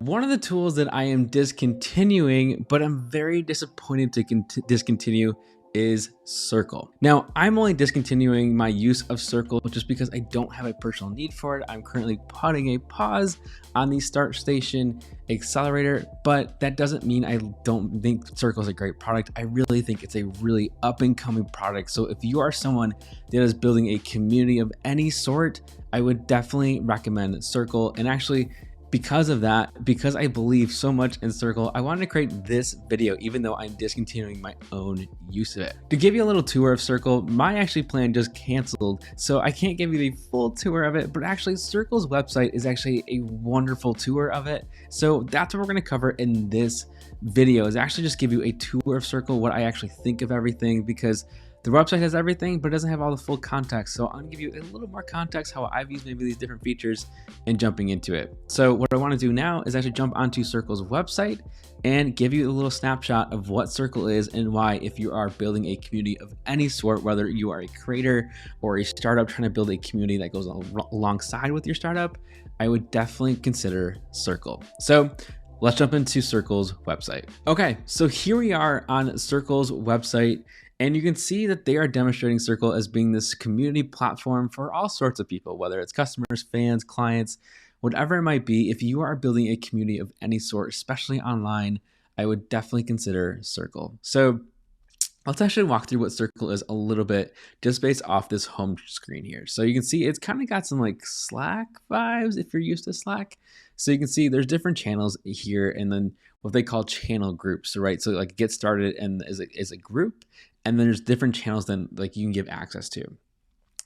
One of the tools that I am discontinuing, but I'm very disappointed to discontinue, is Circle. Now, I'm only discontinuing my use of Circle just because I don't have a personal need for it. I'm currently putting a pause on the StartStation accelerator, but that doesn't mean I don't think Circle is a great product. I really think it's a really up and coming product. So if you are someone that is building a community of any sort, I would definitely recommend Circle. And actually, because of that, because I believe so much in Circle, I wanted to create this video, even though I'm discontinuing my own use of it. To give you a little tour of Circle, my plan just canceled, so I can't give you the full tour of it, but actually Circle's website is actually a wonderful tour of it. So that's what we're gonna cover in this video, is actually just give you a tour of Circle, what I actually think of everything, because the website has everything, but it doesn't have all the full context. So I'm gonna give you a little more context, how I've used maybe these different features and jumping into it. So what I wanna do now is actually jump onto Circle's website and give you a little snapshot of what Circle is and why, if you are building a community of any sort, whether you are a creator or a startup trying to build a community that goes alongside with your startup, I would definitely consider Circle. So let's jump into Circle's website. Okay, so here we are on Circle's website. And you can see that they are demonstrating Circle as being this community platform for all sorts of people, whether it's customers, fans, clients, whatever it might be. If you are building a community of any sort, especially online, I would definitely consider Circle. So let's actually walk through what Circle is a little bit, just based off this home screen here. So you can see it's kind of got some like Slack vibes if you're used to Slack. So you can see there's different channels here, and then what they call channel groups, right? So like get started and as a group, and then there's different channels then like you can give access to.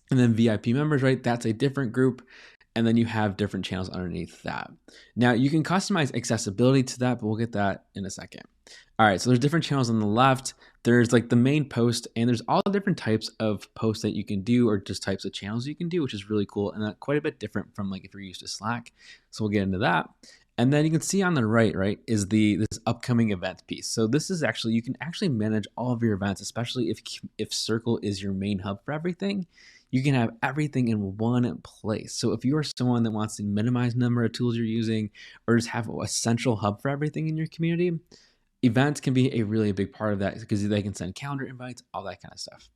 And then VIP members, right? That's a different group. And then you have different channels underneath that. Now you can customize accessibility to that, but we'll get that in a second. All right, so there's different channels on the left. There's like the main post, and there's all different types of posts that you can do, or just types of channels you can do, which is really cool and quite a bit different from like if you're used to Slack. So we'll get into that. And then you can see on the right, is this upcoming event piece. So this is actually, you can actually manage all of your events, especially if Circle is your main hub for everything. You can have everything in one place. So if you are someone that wants to minimize the number of tools you're using, or just have a central hub for everything in your community, events can be a really big part of that, because they can send calendar invites, all that kind of stuff.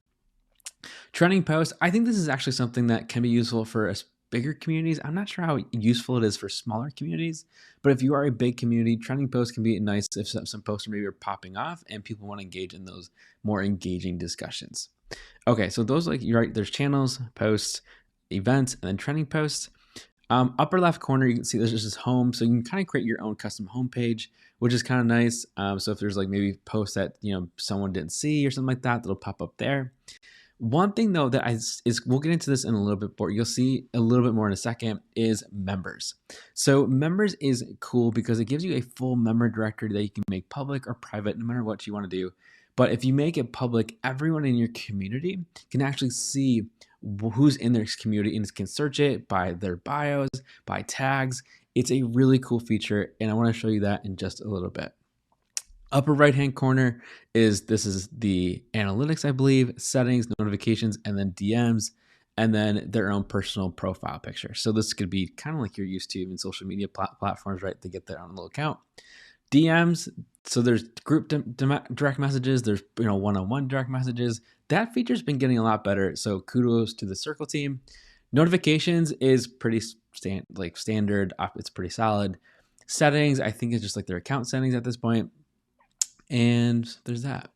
Trending posts, I think this is actually something that can be useful for bigger communities. I'm not sure how useful it is for smaller communities, but if you are a big community, trending posts can be nice if some posts maybe are popping off and people want to engage in those more engaging discussions. Okay, so those, like, you're right, there's channels, posts, events, and then trending posts. Upper left corner, you can see there's just this home, so you can kind of create your own custom home page, which is kind of nice. So if there's like maybe posts that someone didn't see or something like that, that'll pop up there. One thing though that is we'll get into this in a little bit more, you'll see a little bit more in a second, is members. So members is cool because it gives you a full member directory that you can make public or private, no matter what you want to do. But if you make it public, everyone in your community can actually see who's in their community and can search it by their bios, by tags. It's a really cool feature, and I want to show you that in just a little bit. Upper right-hand corner this is the analytics, I believe, settings, notifications, and then DMs, and then their own personal profile picture. So this could be kind of like you're used to in social media platforms, right? They get their own little account. DMs, so there's group direct messages, there's one-on-one direct messages. That feature's been getting a lot better, so kudos to the Circle team. Notifications is pretty standard. It's pretty solid. Settings, I think it's just like their account settings at this point. And there's that.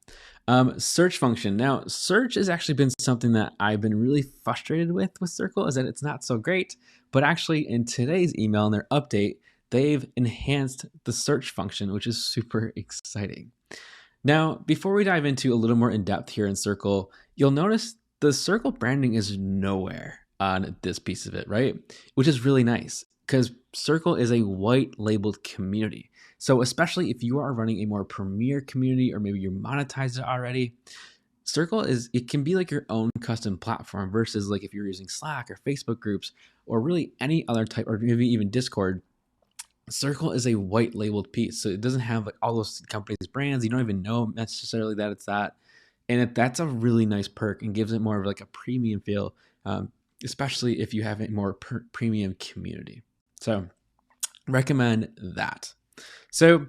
Search function. Now, search has actually been something that I've been really frustrated with Circle, is that it's not so great. But actually, in today's email and their update, they've enhanced the search function, which is super exciting. Now, before we dive into a little more in depth here in Circle, you'll notice the Circle branding is nowhere on this piece of it, right? Which is really nice, because Circle is a white labeled community. So especially if you are running a more premier community, or maybe you're monetized it already, Circle it can be like your own custom platform, versus like if you're using Slack or Facebook groups or really any other type, or maybe even Discord. Circle is a white labeled piece. So it doesn't have like all those companies' brands. You don't even know necessarily that it's that. And that's a really nice perk and gives it more of like a premium feel, especially if you have a more premium community. So recommend that. So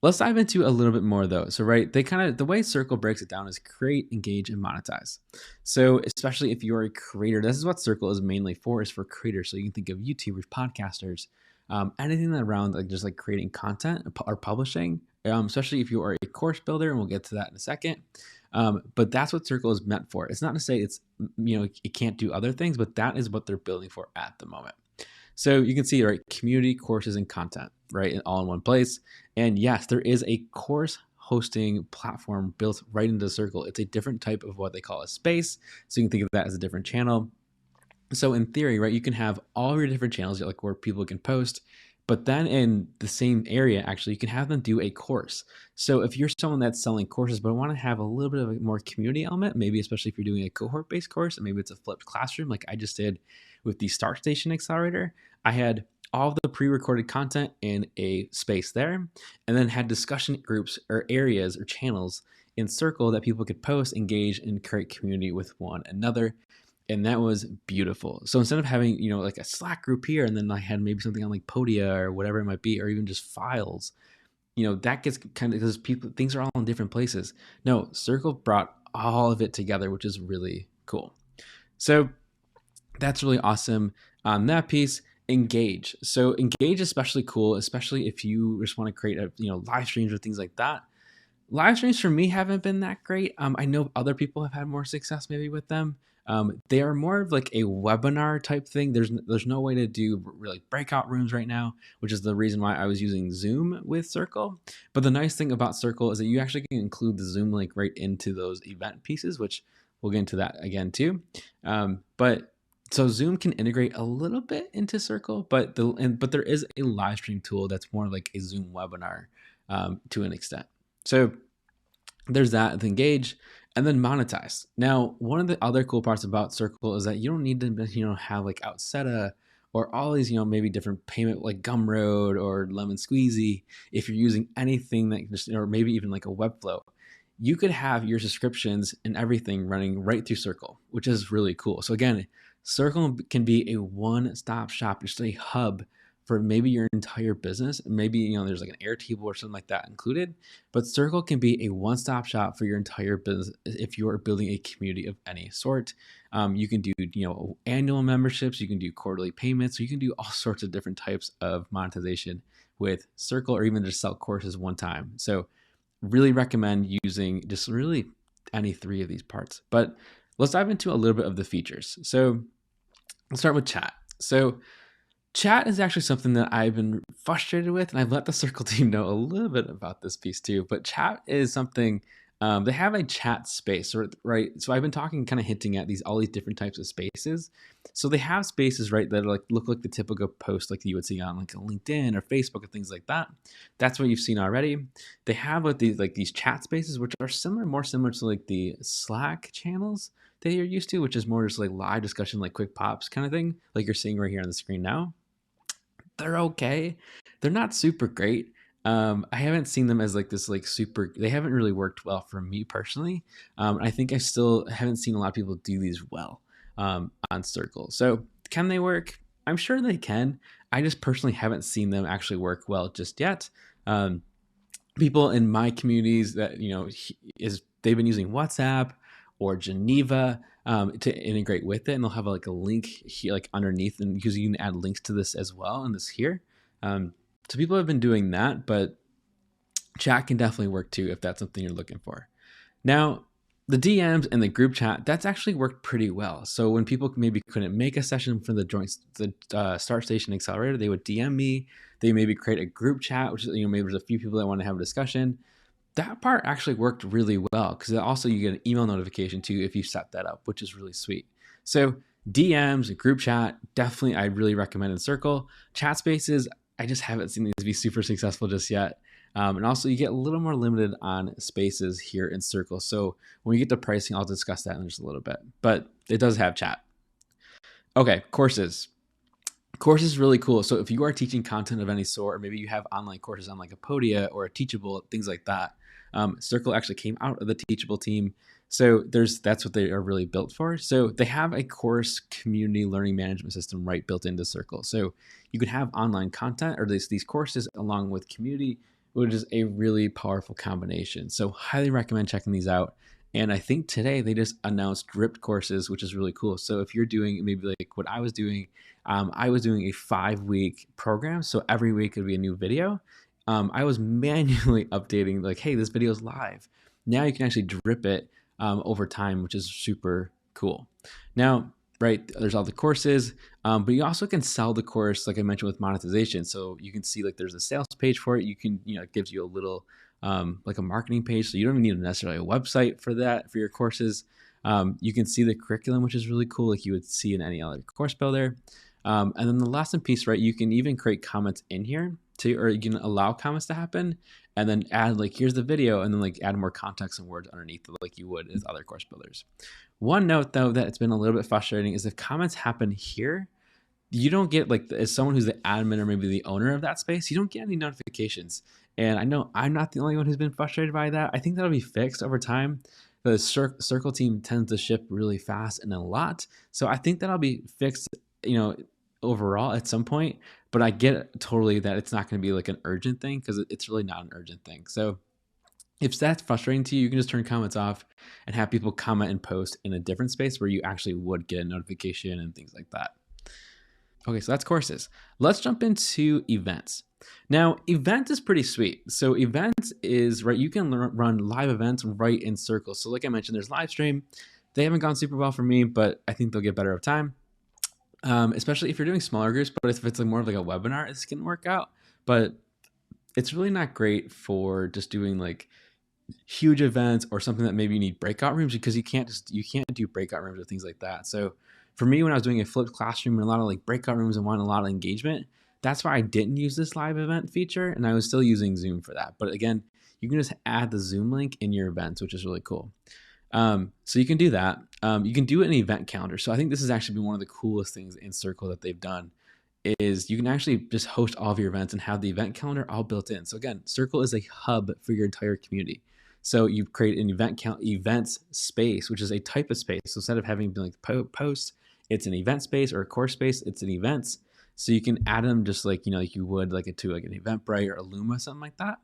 let's dive into a little bit more though. So right, the way Circle breaks it down is create, engage, and monetize. So especially if you're a creator, this is what Circle is mainly for, is for creators. So you can think of YouTubers, podcasters, anything that around like just like creating content or publishing. Especially if you are a course builder, and we'll get to that in a second. But that's what Circle is meant for. It's not to say it can't do other things, but that is what they're building for at the moment. So you can see, right, community, courses, and content, right, all in one place. And yes, there is a course hosting platform built right into Circle. It's a different type of what they call a space. So you can think of that as a different channel. So in theory, right, you can have all your different channels, like where people can post, but then in the same area, actually, you can have them do a course. So if you're someone that's selling courses, but want to have a little bit of a more community element, maybe especially if you're doing a cohort-based course, and maybe it's a flipped classroom, like I just did with the StartStation Accelerator, I had all of the pre-recorded content in a space there, and then had discussion groups or areas or channels in Circle that people could post, engage, and create community with one another. And that was beautiful. So instead of having, like a Slack group here, and then I had maybe something on like Podia or whatever it might be, or even just files, that gets kind of, because things are all in different places. No, Circle brought all of it together, which is really cool. So that's really awesome on that piece. Engage. So engage is especially cool, especially if you just want to create live streams or things like that. Live streams for me haven't been that great. I know other people have had more success maybe with them. They are more of like a webinar type thing. There's no way to do really breakout rooms right now, which is the reason why I was using Zoom with Circle. But the nice thing about Circle is that you actually can include the Zoom link right into those event pieces, which we'll get into that again too. But so Zoom can integrate a little bit into Circle, but there is a live stream tool that's more like a Zoom webinar to an extent. So there's that, the engage, and then monetize. Now, one of the other cool parts about Circle is that you don't need to have like Outseta or all these maybe different payment like Gumroad or Lemon Squeezy. If you're using anything that just, or maybe even like a Webflow, you could have your subscriptions and everything running right through Circle, which is really cool. So again, Circle can be a one-stop shop, just a hub for maybe your entire business. Maybe there's like an Airtable or something like that included, but Circle can be a one-stop shop for your entire business if you are building a community of any sort. You can do annual memberships, you can do quarterly payments, you can do all sorts of different types of monetization with Circle, or even just sell courses one time. So really recommend using just really any three of these parts. But let's dive into a little bit of the features. So let's start with chat. So chat is actually something that I've been frustrated with, and I've let the Circle team know a little bit about this piece too. But chat is something, they have a chat space, right? So I've been kind of hinting at all these different types of spaces. So they have spaces, right, that look like the typical post like you would see on like a LinkedIn or Facebook and things like that. That's what you've seen already. They have these chat spaces, which are more similar to like the Slack channels that you're used to, which is more just like live discussion, like quick pops kind of thing, like you're seeing right here on the screen now. They're okay. They're not super great. I haven't seen them as like this like super. They haven't really worked well for me personally. I think I still haven't seen a lot of people do these well on Circle. So can they work? I'm sure they can. I just personally haven't seen them actually work well just yet. People in my communities that they've been using WhatsApp or Geneva to integrate with it, and they'll have like a link here, like underneath, and because you can add links to this as well, and this here. So people have been doing that, but chat can definitely work too if that's something you're looking for. Now, the DMs and the group chat, that's actually worked pretty well. So when people maybe couldn't make a session for the StartStation Accelerator, they would DM me. They maybe create a group chat, which maybe there's a few people that want to have a discussion. That part actually worked really well, because also you get an email notification too if you set that up, which is really sweet. So DMs, group chat, definitely I really recommend in Circle. Chat spaces, I just haven't seen these be super successful just yet. And also you get a little more limited on spaces here in Circle. So when we get to pricing, I'll discuss that in just a little bit, but it does have chat. Okay, courses. Courses is really cool. So if you are teaching content of any sort, or maybe you have online courses on like a Podia or a Teachable, things like that, Circle actually came out of the Teachable team. So that's what they are really built for. So they have a course community learning management system right built into Circle. So you could have online content or these courses along with community, which is a really powerful combination. So highly recommend checking these out. And I think today they just announced Dripped courses, which is really cool. So if you're doing maybe like what I was doing a 5-week program. So every week would be a new video. I was manually updating like, hey, this video is live. Now you can actually drip it over time, which is super cool. Now, right, there's all the courses, but you also can sell the course, like I mentioned, with monetization. So you can see like there's a sales page for it. You can, it gives you a little like a marketing page. So you don't even need necessarily a website for that, for your courses. You can see the curriculum, which is really cool, like you would see in any other course builder. And then the lesson piece, right? You can even create comments in here or you can allow comments to happen and then add like, here's the video, and then like add more context and words underneath like you would as other course builders. One note though, that it's been a little bit frustrating is if comments happen here, you don't get like, as someone who's the admin or maybe the owner of that space, you don't get any notifications. And I know I'm not the only one who's been frustrated by that. I think that'll be fixed over time. The Circle team tends to ship really fast and a lot. So I think that'll be fixed, overall at some point, but I get totally that it's not going to be like an urgent thing because it's really not an urgent thing. So if that's frustrating to you, you can just turn comments off and have people comment and post in a different space where you actually would get a notification and things like that. Okay, so that's courses. Let's jump into events. Now, events is pretty sweet. So events is, right, you can run live events right in Circle. So like I mentioned, there's live stream. They haven't gone super well for me, but I think they'll get better over time. Especially if you're doing smaller groups, but if it's like more of like a webinar, this can work out. But it's really not great for just doing like huge events or something that maybe you need breakout rooms, because you can't do breakout rooms or things like that. So for me, when I was doing a flipped classroom and a lot of like breakout rooms and wanted a lot of engagement, that's why I didn't use this live event feature, and I was still using Zoom for that. But again, you can just add the Zoom link in your events, which is really cool. So you can do that. You can do it in an event calendar. So I think this has actually been one of the coolest things in Circle that they've done, is you can actually just host all of your events and have the event calendar all built in. So again, Circle is a hub for your entire community. So you create an events space, which is a type of space. So instead of having like post, it's an event space, or a course space, it's an events. So you can add them just like, like you would like to like an Eventbrite or Illuma, something like that.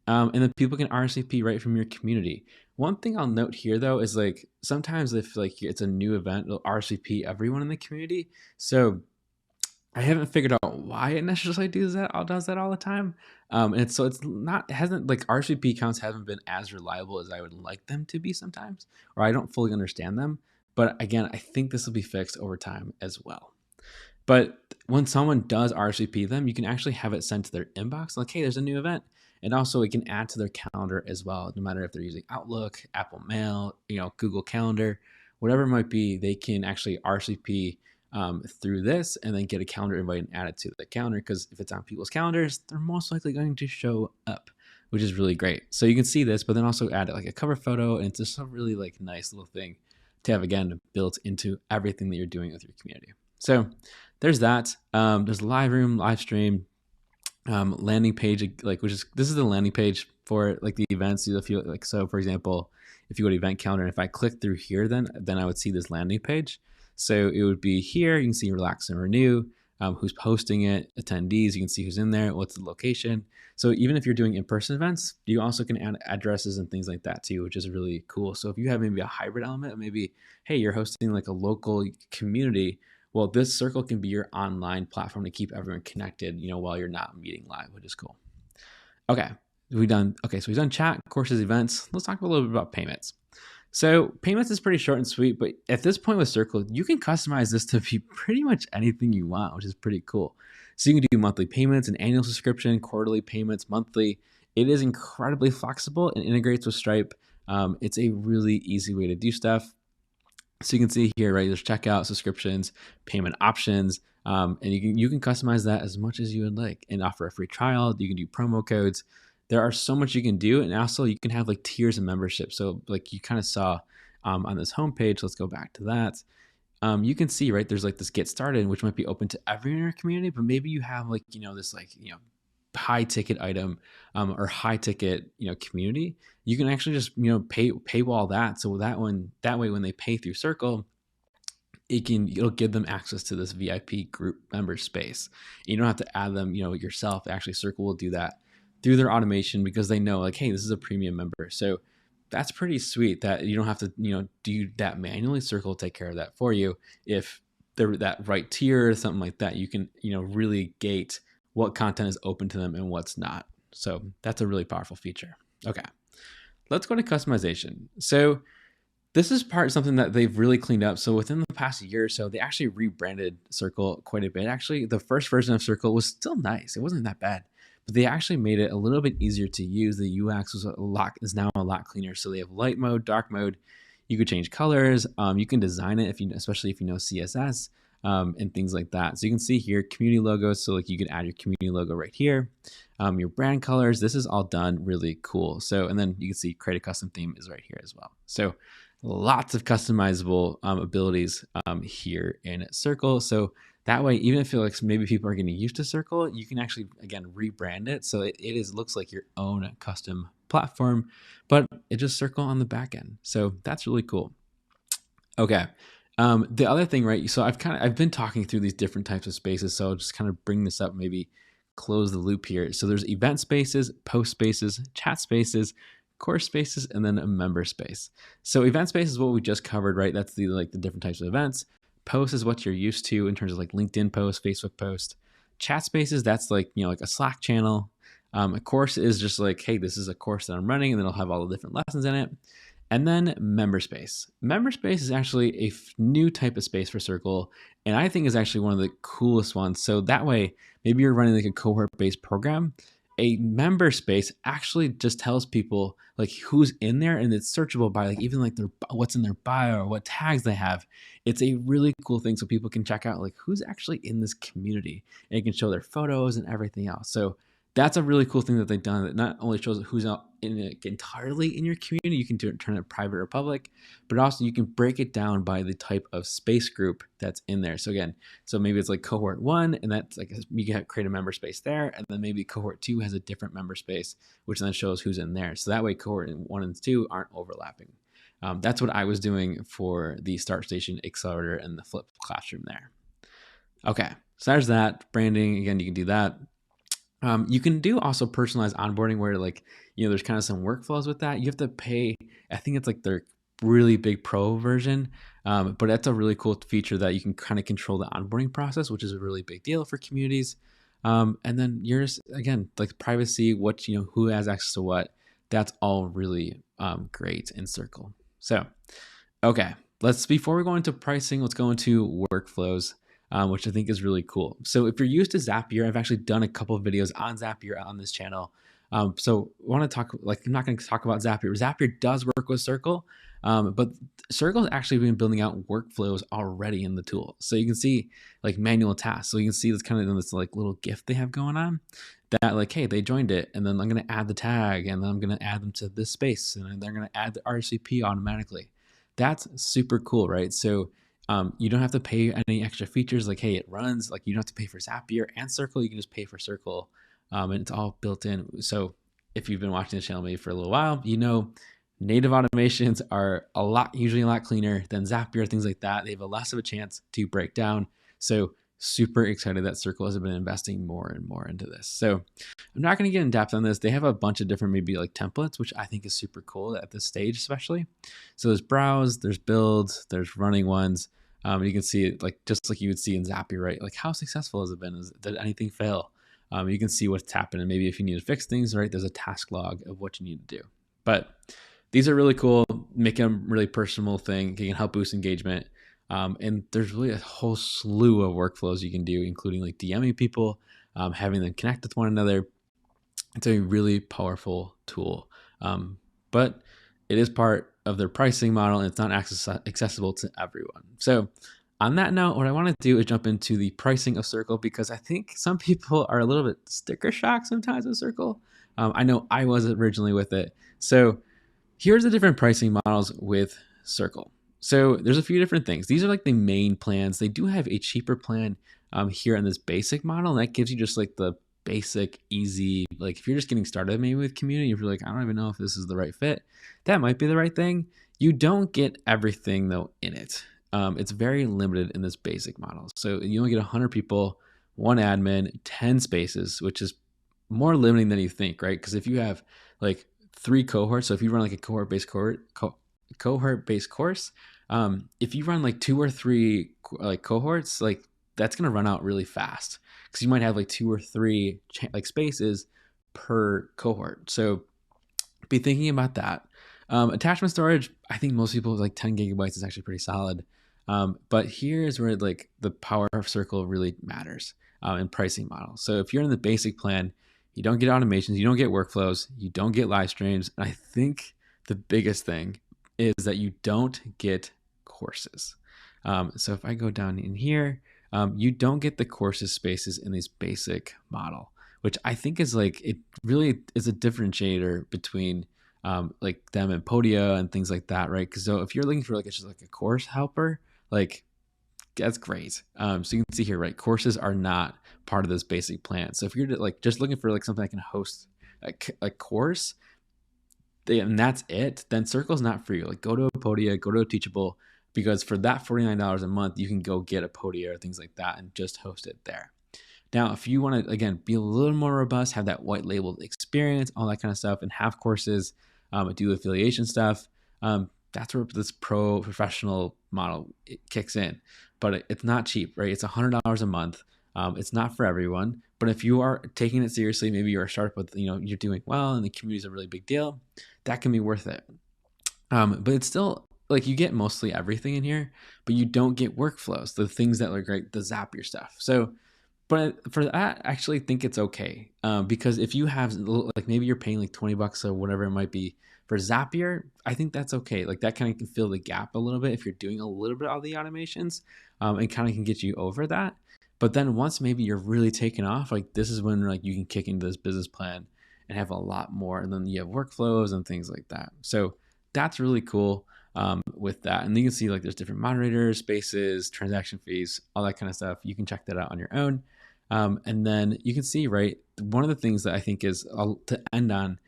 And then people can RSVP right from your community. One thing I'll note here though is like sometimes if like it's a new event, it'll RSVP everyone in the community. So I haven't figured out why it necessarily does that all the time. And so it's not, it hasn't, like RSVP counts haven't been as reliable as I would like them to be sometimes, or I don't fully understand them. But again, I think this will be fixed over time as well. But when someone does RSVP them, you can actually have it sent to their inbox, like, hey, there's a new event. And also it can add to their calendar as well, no matter if they're using Outlook, Apple Mail, Google Calendar, whatever it might be, they can actually RSVP through this and then get a calendar invite and add it to the calendar, because if it's on people's calendars, they're most likely going to show up, which is really great. So you can see this, but then also add like a cover photo, and it's just a really like nice little thing to have, again, built into everything that you're doing with your community. So there's that. There's live room, live stream, landing page, like, this is the landing page for like the events. If you like, so for example, if you go to event calendar, and if I click through here, then I would see this landing page. So it would be here. You can see relax and renew, who's posting it, attendees. You can see who's in there, what's the location. So even if you're doing in-person events, you also can add addresses and things like that too, which is really cool. So if you have maybe a hybrid element, maybe, hey, you're hosting like a local community, well, this Circle can be your online platform to keep everyone connected, while you're not meeting live, which is cool. Okay, so we've done chat, courses, events. Let's talk a little bit about payments. So payments is pretty short and sweet, but at this point with Circle, you can customize this to be pretty much anything you want, which is pretty cool. So you can do monthly payments, an annual subscription, quarterly payments, monthly. It is incredibly flexible and integrates with Stripe. It's a really easy way to do stuff. So you can see here, right, there's checkout, subscriptions, payment options, and you can customize that as much as you would like and offer a free trial. You can do promo codes. There are so much you can do, and also you can have like tiers of membership. So like you kind of saw on this homepage, let's go back to that. You can see, right, there's like this get started, which might be open to everyone in your community, but maybe you have like, this like, high ticket item or high ticket community, you can actually just paywall that. So that way when they pay through Circle, it'll give them access to this VIP group member space. You don't have to add them yourself. Actually, Circle will do that through their automation because they know like, hey, this is a premium member. So that's pretty sweet that you don't have to do that manually. Circle will take care of that for you. If they're that right tier or something like that, you can really gate what content is open to them and what's not. So that's a really powerful feature. Okay, let's go to customization. So this is something that they've really cleaned up. So within the past year or so, they actually rebranded Circle quite a bit. Actually, the first version of Circle was still nice. It wasn't that bad, but they actually made it a little bit easier to use. The UX is now a lot cleaner. So they have light mode, dark mode. You could change colors. You can design it especially if you know CSS and things like that. So you can see here community logos. So like you can add your community logo right here. Your brand colors. This is all done really cool. So and then you can see create a custom theme is right here as well. So lots of customizable abilities here in Circle. So that way, even if like maybe people are getting used to Circle, you can actually, again, rebrand it. So it looks like your own custom platform, but it just Circle on the back end. So that's really cool. Okay. The other thing, right? So I've been talking through these different types of spaces. So I'll just kind of bring this up, maybe close the loop here. So there's event spaces, post spaces, chat spaces, course spaces, and then a member space. So event space is what we just covered, right? That's the different types of events. Post is what you're used to in terms of like LinkedIn post, Facebook post. Chat spaces, that's like like a Slack channel. A course is just like, hey, this is a course that I'm running, and then I'll have all the different lessons in it. And then member space. Member space is actually a new type of space for Circle, and I think is actually one of the coolest ones. So that way, maybe you're running like a cohort-based program. A member space actually just tells people like who's in there, and it's searchable by like even like what's in their bio or what tags they have. It's a really cool thing, so people can check out like who's actually in this community, and it can show their photos and everything else. So that's a really cool thing that they've done, that not only shows who's out in it entirely in your community, you can turn it private or public, but also you can break it down by the type of space group that's in there. So again, maybe it's like cohort 1, and that's like you can create a member space there, and then maybe cohort 2 has a different member space, which then shows who's in there. So that way cohort 1 and 2 aren't overlapping. That's what I was doing for the StartStation Accelerator and the Flip Classroom there. Okay, so there's that. Branding, again, you can do that. You can do also personalized onboarding where like, there's kind of some workflows with that. You have to pay, I think it's like their really big pro version, but that's a really cool feature that you can kind of control the onboarding process, which is a really big deal for communities. And then you're just, again, like privacy, what, who has access to what, that's all really great in Circle. So, okay, before we go into pricing, let's go into workflows. Which I think is really cool. So if you're used to Zapier, I've actually done a couple of videos on Zapier on this channel. So I want to talk, I'm not going to talk about Zapier. Zapier does work with Circle, but Circle has actually been building out workflows already in the tool. So you can see like manual tasks. So you can see this kind of this like little gift they have going on that like, hey, they joined it, and then I'm going to add the tag, and then I'm going to add them to this space, and then they're going to add the RSVP automatically. That's super cool, right? So you don't have to pay any extra features like, hey, it runs. Like you don't have to pay for Zapier and Circle. You can just pay for Circle, and it's all built in. So if you've been watching the channel maybe for a little while, native automations are usually a lot cleaner than Zapier, things like that. They have a less of a chance to break down. So super excited that Circle has been investing more and more into this. So I'm not going to get in depth on this. They have a bunch of different maybe like templates, which I think is super cool at this stage, especially. So there's browse, there's build, there's running ones. You can see it just like you would see in Zapier, right? Like how successful has it been? Did anything fail? You can see what's happened, and maybe if you need to fix things, right? There's a task log of what you need to do. But these are really cool, make them really personal thing. You can help boost engagement. And there's really a whole slew of workflows you can do, including like DMing people, having them connect with one another. It's a really powerful tool. But it is part of their pricing model, and it's not accessible to everyone. So on that note, what I want to do is jump into the pricing of Circle, because I think some people are a little bit sticker shock sometimes with Circle. I know I was originally with it. So here's the different pricing models with Circle. So there's a few different things. These are like the main plans. They do have a cheaper plan here in this basic model, and that gives you just like the basic, easy, like if you're just getting started maybe with community, if you're like, I don't even know if this is the right fit, that might be the right thing. You don't get everything though in it. It's very limited in this basic model. So you only get 100 people, one admin, 10 spaces, which is more limiting than you think, right? Because if you have like 3 cohorts, so if you run like a cohort-based course, if you run like 2 or 3 like cohorts, like that's gonna run out really fast because you might have like 2 or 3 like spaces per cohort. So be thinking about that. Attachment storage, I think most people like 10 gigabytes is actually pretty solid. But here's where like the power of Circle really matters in pricing model. So if you're in the basic plan, you don't get automations, you don't get workflows, you don't get live streams. And I think the biggest thing is that you don't get courses. So if I go down in here, you don't get the courses spaces in this basic model, which I think is like, it really is a differentiator between like them and Podia and things like that, right? Because so if you're looking for like, it's just like a course helper, like that's great. So you can see here, right? Courses are not part of this basic plan. So if you're like just looking for like something that can host a course, and that's it, then Circle's not for you. Like go to a Podia, go to a Teachable, because for that $49 a month, you can go get a Podia or things like that and just host it there. Now, if you want to, again, be a little more robust, have that white labeled experience, all that kind of stuff, and have courses, do affiliation stuff, that's where this professional model kicks in. But it's not cheap, right? It's $100 a month. It's not for everyone. But if you are taking it seriously, maybe you're a startup with, you're doing well and the community is a really big deal, that can be worth it. But it's still like you get mostly everything in here, but you don't get workflows, the things that are great, the Zapier stuff. So, but for that, I actually think it's okay because if you have like maybe you're paying like $20 or whatever it might be for Zapier, I think that's okay. Like that kind of can fill the gap a little bit if you're doing a little bit of the automations and kind of can get you over that. But then once maybe you're really taken off, like this is when like you can kick into this business plan and have a lot more, and then you have workflows and things like that. So that's really cool with that. And you can see like there's different moderators, spaces, transaction fees, all that kind of stuff. You can check that out on your own. And then you can see, right, one of the things that I think is to end on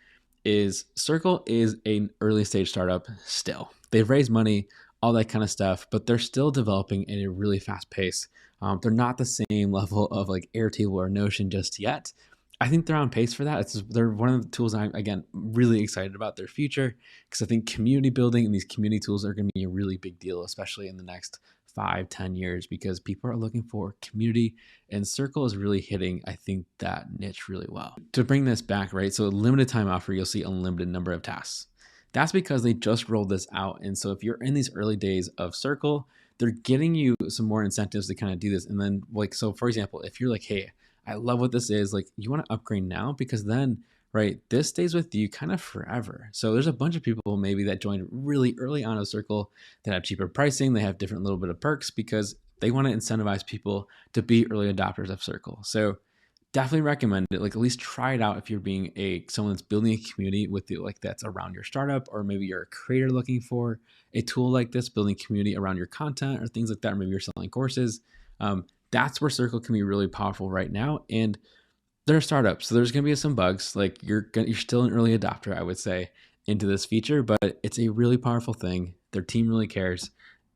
is Circle is an early stage startup still. They've raised money, all that kind of stuff, but they're still developing at a really fast pace. They're not the same level of like Airtable or Notion just yet. I think they're on pace for that. They're one of the tools I'm, again, really excited about their future because I think community building and these community tools are going to be a really big deal, especially in the next 5-10 years, because people are looking for community, and Circle is really hitting, I think, that niche really well. To bring this back, right? So a limited time offer, you'll see unlimited number of tasks. That's because they just rolled this out. And so if you're in these early days of Circle, they're getting you some more incentives to kind of do this. And then like, so for example, if you're like, hey, I love what this is, like you want to upgrade now because then, right, this stays with you kind of forever. So there's a bunch of people maybe that joined really early on a Circle that have cheaper pricing. They have different little bit of perks because they want to incentivize people to be early adopters of Circle. So definitely recommend it. Like at least try it out if you're being someone that's building a community with you, like that's around your startup, or maybe you're a creator looking for a tool like this, building community around your content or things like that. Or maybe you're selling courses. That's where Circle can be really powerful right now. And they're a startup, so there's going to be some bugs. Like you're still an early adopter, I would say, into this feature, but it's a really powerful thing. Their team really cares,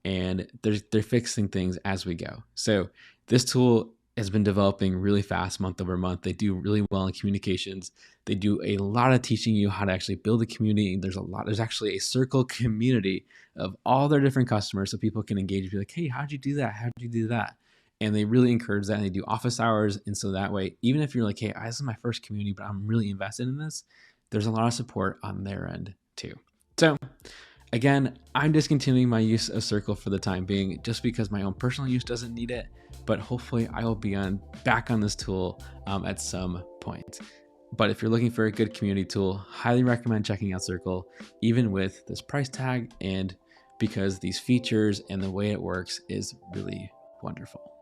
and they're fixing things as we go. So this tool has been developing really fast month over month. They do really well in communications. They do a lot of teaching you how to actually build a community. There's actually a Circle community of all their different customers, so people can engage and be like, hey, how'd you do that? How'd you do that? And they really encourage that, and they do office hours. And so that way, even if you're like, hey, this is my first community, but I'm really invested in this, there's a lot of support on their end too. So again, I'm discontinuing my use of Circle for the time being, just because my own personal use doesn't need it, but hopefully I will be back on this tool at some point. But if you're looking for a good community tool, highly recommend checking out Circle, even with this price tag, and because these features and the way it works is really wonderful.